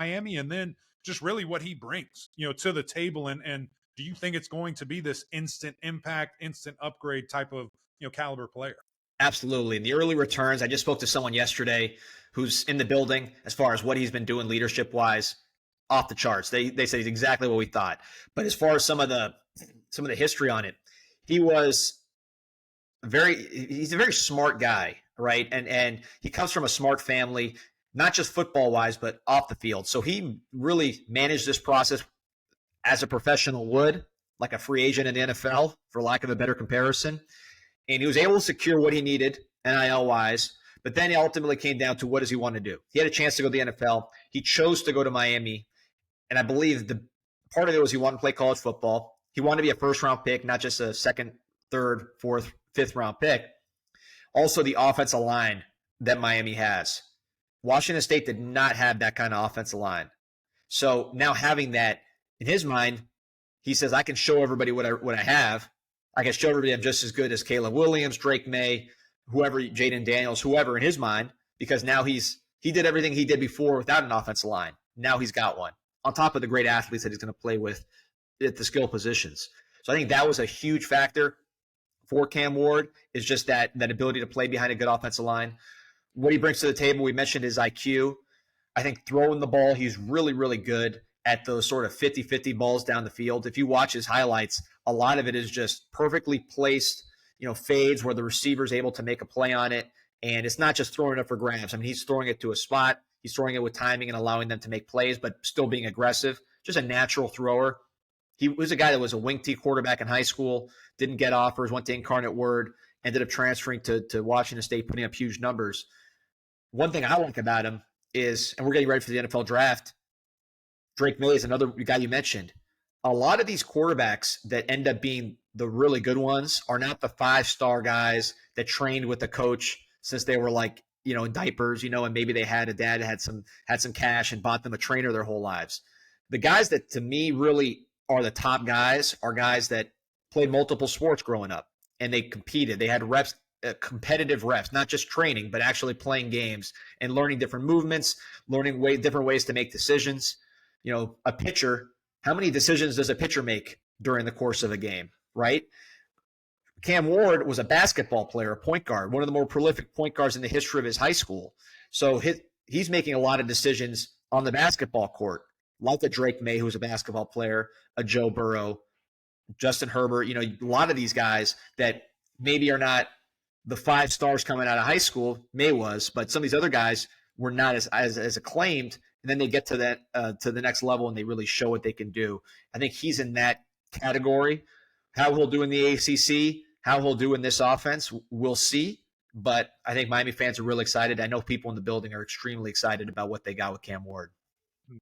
Miami, and then just really what he brings, to the table. And do you think it's going to be this instant impact, instant upgrade type of, caliber player? Absolutely. And the early returns, I just spoke to someone yesterday who's in the building as far as what he's been doing leadership wise, off the charts. They say exactly what we thought. But as far as some of the history on it, he's a very smart guy, right? And he comes from a smart family, not just football wise, but off the field. So he really managed this process as a professional would, like a free agent in the NFL, for lack of a better comparison. And he was able to secure what he needed NIL wise, but then it ultimately came down to what does he want to do? He had a chance to go to the NFL. He chose to go to Miami. And I believe the part of it was he wanted to play college football. He wanted to be a first-round pick, not just a second, third, fourth, fifth-round pick. Also, the offensive line that Miami has. Washington State did not have that kind of offensive line. So now having that in his mind, he says, I can show everybody what I have. I can show everybody I'm just as good as Caleb Williams, Drake May, whoever, Jaden Daniels, whoever in his mind, because now he did everything he did before without an offensive line. Now he's got one, on top of the great athletes that he's going to play with at the skill positions. So I think that was a huge factor for Cam Ward, is just that ability to play behind a good offensive line. What he brings to the table, we mentioned his IQ. I think throwing the ball, he's really, really good at those sort of 50-50 balls down the field. If you watch his highlights, a lot of it is just perfectly placed, fades where the receiver's able to make a play on it. And it's not just throwing it up for grabs. I mean, he's throwing it to a spot. He's throwing it with timing and allowing them to make plays, but still being aggressive. Just a natural thrower. He was a guy that was a wing T quarterback in high school, didn't get offers, went to Incarnate Word, ended up transferring to Washington State, putting up huge numbers. One thing I like about him is, and we're getting ready for the NFL draft, Drake May is another guy you mentioned. A lot of these quarterbacks that end up being the really good ones are not the 5-star guys that trained with the coach since they were like, in diapers, and maybe they had a dad that had some cash and bought them a trainer their whole lives. The guys that to me really are the top guys are guys that played multiple sports growing up and they competed. They had reps, competitive reps, not just training, but actually playing games and learning different movements, learning different ways to make decisions. A pitcher, how many decisions does a pitcher make during the course of a game, right? Cam Ward was a basketball player, a point guard, one of the more prolific point guards in the history of his high school. So he's making a lot of decisions on the basketball court, like a Drake May, who's a basketball player, a Joe Burrow, Justin Herbert, a lot of these guys that maybe are not the 5 stars coming out of high school. May was, but some of these other guys were not as acclaimed. And then they get to the next level and they really show what they can do. I think he's in that category. How he'll do in the ACC, how he'll do in this offense, we'll see. But I think Miami fans are really excited. I know people in the building are extremely excited about what they got with Cam Ward.